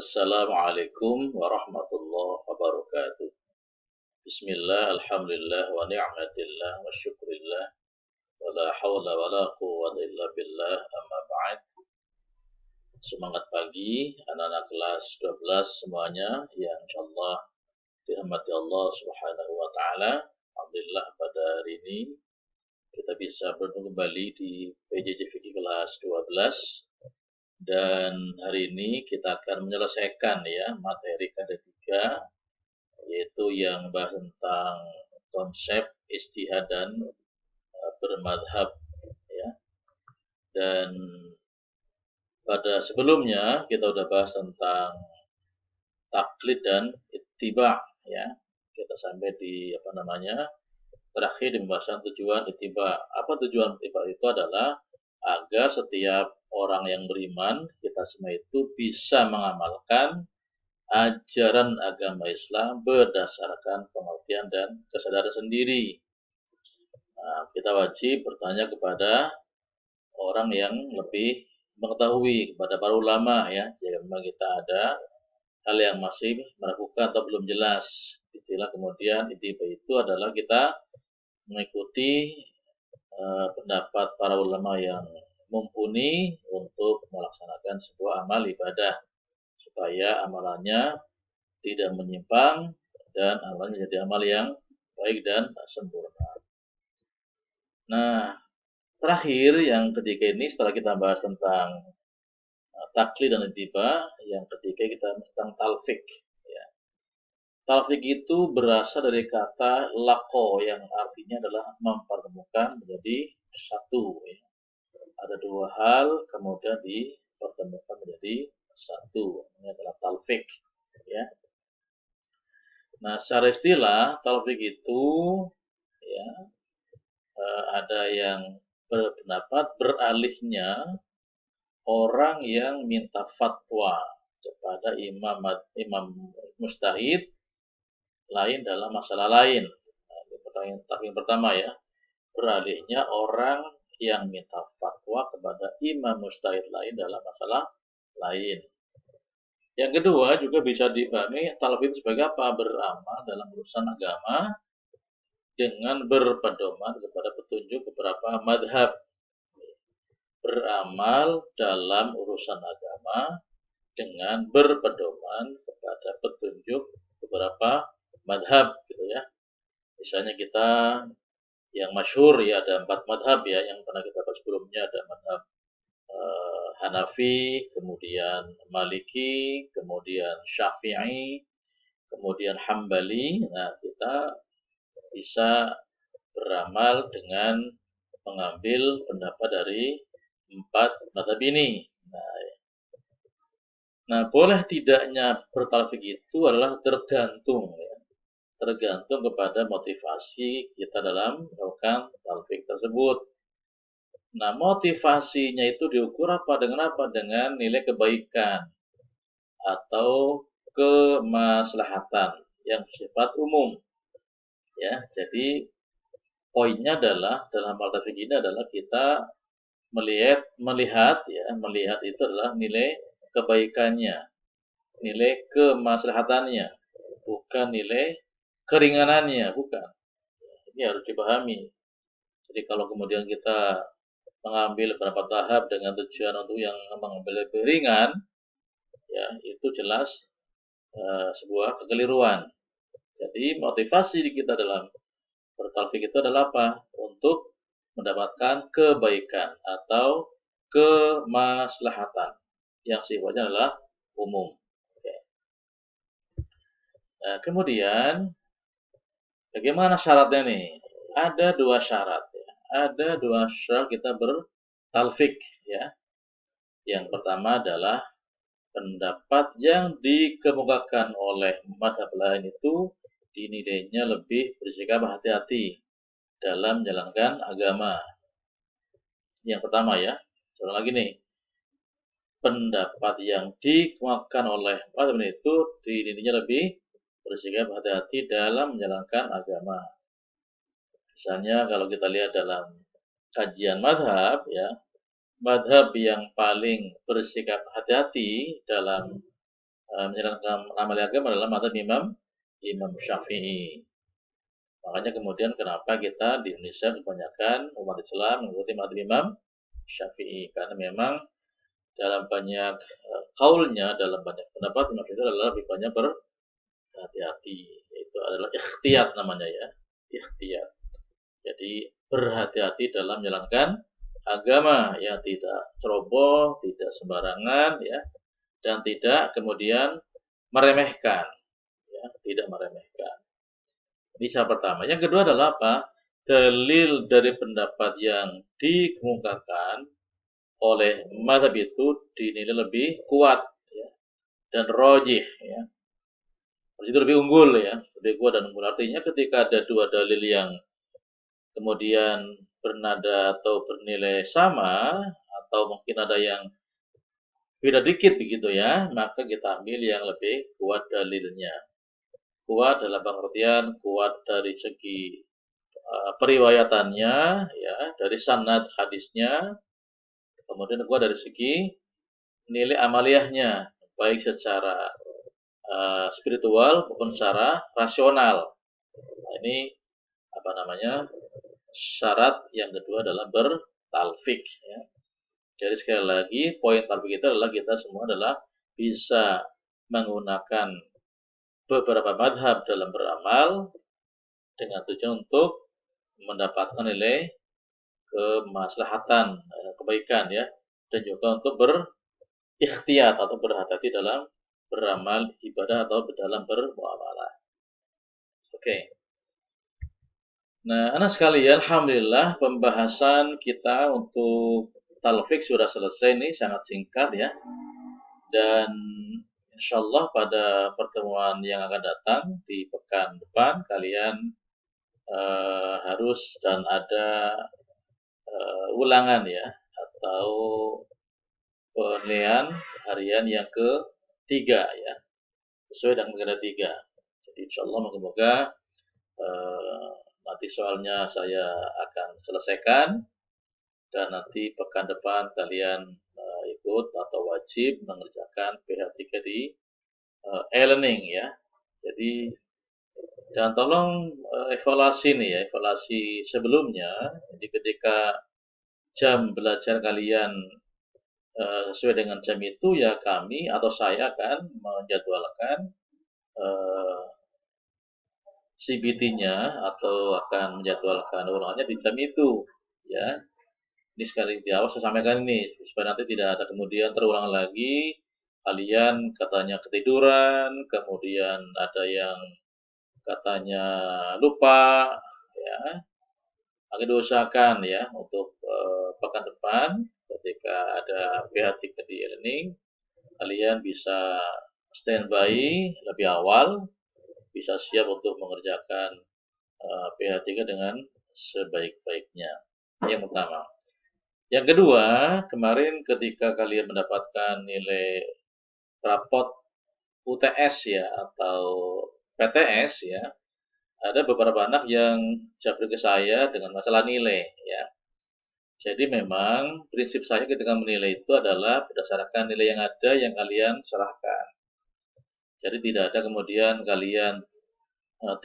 Assalamualaikum warahmatullahi wabarakatuh. Bismillah, alhamdulillah, wa ni'matillah, wa syukrillah, wa la hawla wa la quwwata illa billah, amma ba'd. Semangat pagi, anak-anak kelas 12 semuanya, yang insyaallah dirahmati Allah subhanahu wa ta'ala. Alhamdulillah pada hari ini, kita bisa bertemu kembali di PJJ Fikih kelas 12. Dan hari ini kita akan menyelesaikan ya materi K3, yaitu yang bahas tentang konsep ijtihad dan bermadhab ya. Dan pada sebelumnya kita sudah bahas tentang taklid dan ittiba ya. Kita sampai di terakhir di pembahasan tujuan ittiba. Apa tujuan ittiba itu adalah agar setiap orang yang beriman, kita semua itu bisa mengamalkan ajaran agama Islam berdasarkan pengertian dan kesadaran sendiri. Nah, kita wajib bertanya kepada orang yang lebih mengetahui, kepada para ulama ya, jika memang kita ada hal yang masih meragukan atau belum jelas. Istilah kemudian itu adalah kita mengikuti pendapat para ulama yang mumpuni untuk melaksanakan sebuah amal ibadah, supaya amalannya tidak menyimpang dan amalnya menjadi amal yang baik dan sempurna. Nah, terakhir yang ketiga ini setelah kita bahas tentang taklid dan ittiba, yang ketiga kita bahas tentang talfik. Ya. Talfik itu berasal dari kata laqo yang artinya adalah mempertemukan menjadi satu. Ya. Ada dua hal kemudian dipertemukan menjadi satu. Ini adalah talfik. Ya. Nah, secara istilah talfik itu ya ada yang berpendapat beralihnya orang yang minta fatwa kepada imam mujtahid lain dalam masalah lain. Nah, yang pertama ya, beralihnya orang yang minta fatwa kepada imam mujtahid lain dalam masalah lain. Yang kedua juga bisa dipahami talfik sebagai apa? Beramal dalam urusan agama dengan berpedoman kepada petunjuk beberapa madhab. Beramal dalam urusan agama dengan berpedoman kepada petunjuk beberapa madhab gitu ya. Misalnya kita yang masyhur ya, ada 4 madhab ya yang pernah kita bahas sebelumnya. Ada madhab Hanafi, kemudian Maliki, kemudian Syafi'i, kemudian Hambali. Nah, kita bisa beramal dengan mengambil pendapat dari 4 madhab ini. Nah, boleh tidaknya bertalfik itu adalah tergantung ya. Tergantung kepada motivasi kita dalam melakukan talfik tersebut. Nah, motivasinya itu diukur apa? Dengan apa? Dengan nilai kebaikan atau kemaslahatan yang bersifat umum. Ya, jadi poinnya adalah dalam talfik ini adalah kita melihat itu adalah nilai kebaikannya, nilai kemaslahatannya, bukan nilai keringanannya, bukan. Ini harus dipahami. Jadi kalau kemudian kita mengambil beberapa tahap dengan tujuan untuk yang mengambil lebih ringan, ya itu jelas sebuah kekeliruan. Jadi motivasi kita dalam bertalfik itu adalah apa? Untuk mendapatkan kebaikan atau kemaslahatan yang sifatnya adalah umum. Oke. Nah, kemudian bagaimana syaratnya nih? Ada 2 syarat ya. Ada 2 syarat kita bertalfik ya. Yang pertama adalah pendapat yang dikemukakan oleh mazhab lain itu dinilainya lebih bersikap hati-hati dalam menjalankan agama. Yang pertama ya, soal lagi nih, pendapat yang dikemukakan oleh mazhab itu dinilainya lebih bersikap hati-hati dalam menjalankan agama. Misalnya kalau kita lihat dalam kajian mazhab ya, mazhab yang paling bersikap hati-hati dalam menjalankan amal agama adalah mazhab Imam Syafi'i. Makanya kemudian kenapa kita di Indonesia kebanyakan umat Islam mengikuti mazhab Imam Syafi'i, karena memang dalam banyak kaulnya, dalam banyak pendapat Imam Syafi'i adalah lebih banyak berhati-hati, itu adalah ikhtiyat namanya ya, ikhtiyat. Jadi berhati-hati dalam menjalankan agama yang tidak ceroboh, tidak sembarangan ya, dan tidak kemudian meremehkan ya, tidak meremehkan. Ini yang pertama. Yang kedua adalah apa? Dalil dari pendapat yang dikemukakan oleh mazhab itu dinilai lebih kuat ya, dan rojih ya. Itu lebih unggul ya, lebih kuat dan unggul. Artinya ketika ada dua dalil yang kemudian bernada atau bernilai sama, atau mungkin ada yang beda dikit begitu ya, maka kita ambil yang lebih kuat dalilnya. Kuat dalam pengertian kuat dari segi periwayatannya ya, dari sanad hadisnya, kemudian kuat dari segi nilai amaliyahnya, baik secara spiritual maupun secara rasional. Nah, ini apa namanya, syarat yang kedua adalah bertalfik ya. Jadi sekali lagi poin talfik itu adalah kita semua adalah bisa menggunakan beberapa madhab dalam beramal dengan tujuan untuk mendapatkan nilai kemaslahatan, kebaikan ya, dan juga untuk berikhtiyat atau berhati-hati dalam beramal ibadah atau dalam bermuamalah. Oke. Nah, anak sekalian, alhamdulillah pembahasan kita untuk talfik sudah selesai nih, sangat singkat ya. Dan insyaallah pada pertemuan yang akan datang di pekan depan kalian harus dan ada ulangan ya, atau penilaian harian yang ketiga ya, sesuai dengan negara 3. Jadi insyaallah moga-moga nanti soalnya saya akan selesaikan dan nanti pekan depan kalian ikut atau wajib mengerjakan PH3 di e-learning ya. Jadi dan tolong evaluasi nih ya, evaluasi sebelumnya. Jadi ketika jam belajar kalian sesuai dengan jam itu ya, kami atau saya akan menjadwalkan CBT-nya atau akan menjadwalkan ulangannya di jam itu ya. Ini sekali di awal saya sampaikan ini supaya nanti tidak ada kemudian terulang lagi kalian katanya ketiduran, kemudian ada yang katanya lupa ya. Akan diusahakan ya untuk pekan depan ketika ada PH3 di e-learning, kalian bisa standby lebih awal, bisa siap untuk mengerjakan PH3 dengan sebaik-baiknya. Yang pertama. Yang kedua, kemarin ketika kalian mendapatkan nilai rapot UTS ya atau PTS ya, ada beberapa anak yang japri ke saya dengan masalah nilai ya. Jadi memang prinsip saya ketika menilai itu adalah berdasarkan nilai yang ada yang kalian serahkan. Jadi tidak ada kemudian kalian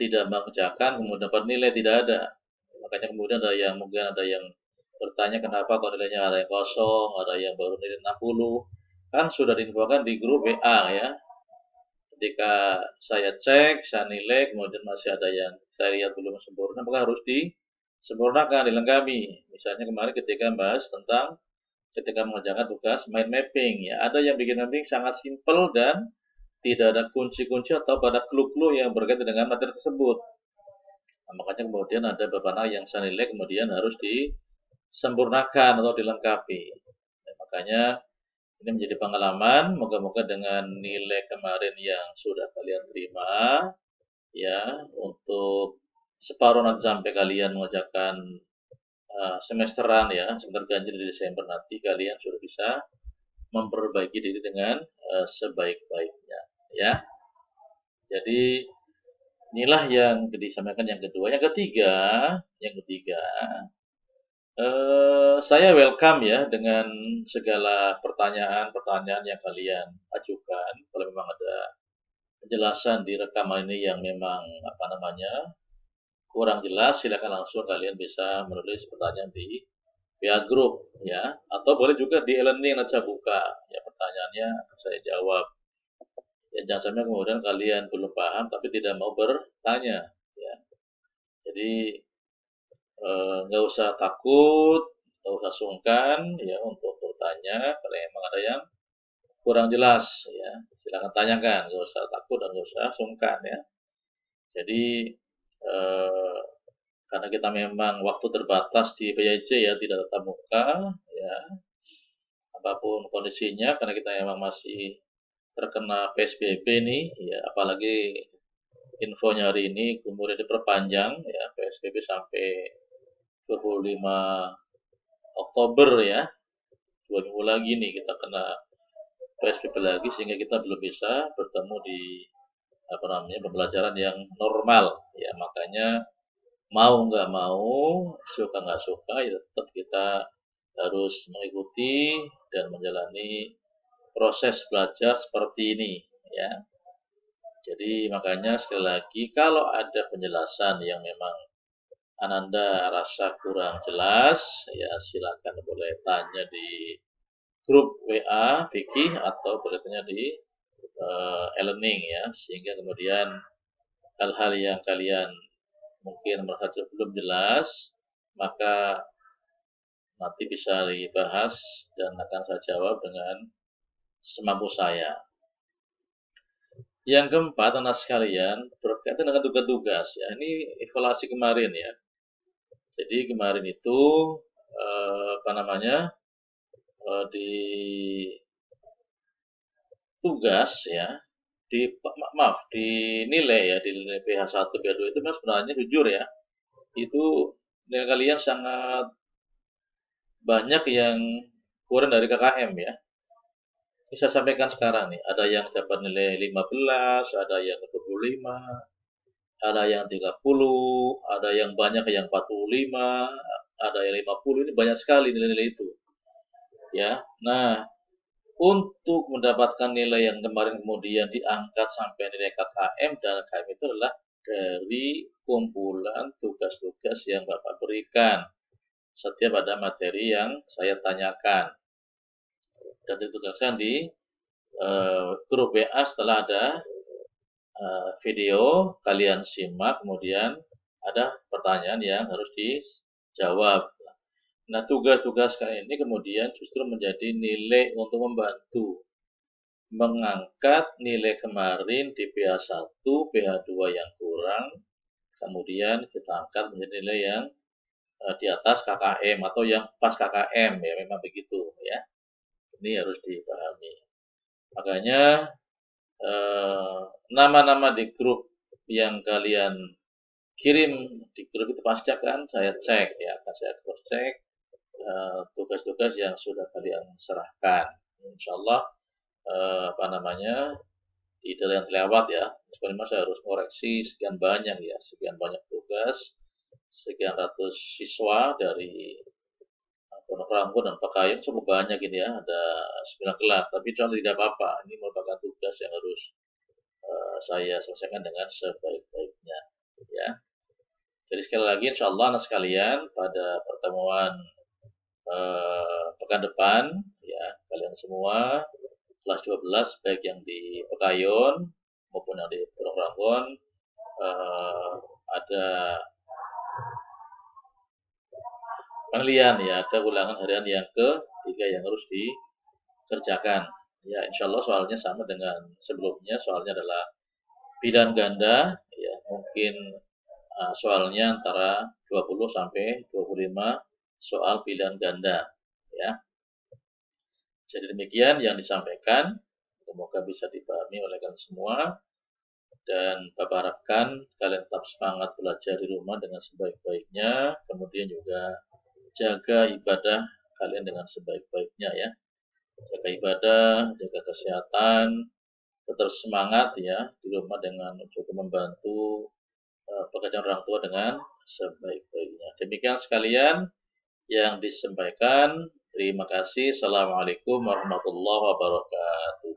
tidak mengerjakan kemudian dapat nilai, tidak ada. Makanya kemudian mungkin ada yang bertanya kenapa kok nilainya ada yang kosong, ada yang baru nilai 60. Kan sudah diinfokan di grup WA ya. Ketika saya cek, saya nilai, kemudian masih ada yang saya lihat belum sempurna, maka harus disempurnakan, dilengkapi. Misalnya kemarin ketika bahas tentang ketika mengerjakan tugas mind mapping ya, ada yang bikin mapping sangat simpel dan tidak ada kunci-kunci atau pada clue-clue yang berkaitan dengan materi tersebut. Nah, makanya kemudian ada beberapa yang saya nilai kemudian harus disempurnakan atau dilengkapi. Nah, makanya ini menjadi pengalaman, moga-moga dengan nilai kemarin yang sudah kalian terima ya, untuk separuh nanti sampai kalian mengerjakan semesteran ya, semester ganjil di Desember nanti kalian sudah bisa memperbaiki diri dengan sebaik-baiknya ya. Jadi inilah yang disampaikan yang kedua. Yang ketiga saya welcome ya dengan segala pertanyaan-pertanyaan yang kalian ajukan. Kalau memang ada penjelasan di rekaman ini yang memang kurang jelas, silakan langsung kalian bisa menulis pertanyaan di via grup ya, atau boleh juga di e-learning nanti saya buka ya pertanyaannya saya jawab. Ya, jangan sampai kemudian kalian belum paham tapi tidak mau bertanya ya. Jadi nggak usah takut, nggak usah sungkan ya untuk bertanya kalau emang ada yang kurang jelas ya. Silakan tanyakan, nggak usah takut dan nggak usah sungkan ya. Jadi eh, karena kita memang waktu terbatas di PJJ ya, tidak tatap muka ya, apapun kondisinya karena kita memang masih terkena PSBB nih ya, apalagi infonya hari ini kemudian diperpanjang ya PSBB sampai 25 Oktober ya, 2 minggu lagi nih kita kena PSBB lagi sehingga kita belum bisa bertemu di pembelajaran yang normal ya. Makanya mau nggak mau, suka nggak suka ya tetap kita harus mengikuti dan menjalani proses belajar seperti ini ya. Jadi makanya sekali lagi kalau ada penjelasan yang memang Ananda rasa kurang jelas ya silakan boleh tanya di grup WA Vicky atau boleh tanya di e-learning ya, sehingga kemudian hal-hal yang kalian mungkin merasa belum jelas maka nanti bisa dibahas dan akan saya jawab dengan semampu saya. Yang keempat, anak sekalian, berkaitan dengan tugas-tugas ya. Ini evaluasi kemarin ya. Jadi kemarin itu di tugas ya, di nilai ya, di nilai PH1, PH2 itu mas sebenarnya jujur ya, itu nilai kalian sangat banyak yang kurang dari KKM ya. Bisa sampaikan sekarang nih, ada yang dapat nilai 15, ada yang 25, ada yang 30, ada yang banyak yang 45, ada yang 50, ini banyak sekali nilai-nilai itu. Ya. Nah, untuk mendapatkan nilai yang kemarin kemudian diangkat sampai nilai KKM dan KKM itu adalah dari kumpulan tugas-tugas yang Bapak berikan setiap ada materi yang saya tanyakan. Dan ditugaskan di grup WA setelah ada video, kalian simak, kemudian ada pertanyaan yang harus dijawab. Nah, tugas-tugas kali ini kemudian justru menjadi nilai untuk membantu mengangkat nilai kemarin di PH1, PH2 yang kurang, kemudian kita angkat menjadi nilai yang di atas KKM atau yang pas KKM ya, memang begitu ya. Ini harus dipahami. Makanya nama-nama di grup yang kalian kirim di grup itu pasti akan saya cek ya, akan saya cross cek tugas-tugas yang sudah kalian serahkan. Insya Allah tidak ada yang terlewat ya. Sebenarnya saya harus koreksi sekian banyak ya, sekian banyak tugas, sekian ratus siswa dari Pondok Ranggon dan Pekayun cukup banyak ini ya, ada 9 kelas. Tapi contoh tidak apa-apa, ini merupakan tugas yang harus saya selesaikan dengan sebaik-baiknya ya. Jadi sekali lagi insya Allah anak sekalian pada pertemuan pekan depan ya kalian semua kelas 12 baik yang di Pekayun maupun yang di Pondok Ranggon ada penilaian ya, ada ulangan harian yang ketiga yang harus dikerjakan ya. Insya Allah soalnya sama dengan sebelumnya, soalnya adalah pilihan ganda ya, mungkin soalnya antara 20 sampai 25 soal pilihan ganda ya. Jadi demikian yang disampaikan, semoga bisa dipahami oleh kalian semua dan Bapak harapkan kalian tetap semangat belajar di rumah dengan sebaik-baiknya, kemudian juga jaga ibadah kalian dengan sebaik-baiknya ya. Jaga ibadah, jaga kesehatan, tetap semangat ya di rumah dengan juga membantu pekerjaan orang tua dengan sebaik-baiknya. Demikian sekalian yang disampaikan. Terima kasih. Assalamualaikum warahmatullahi wabarakatuh.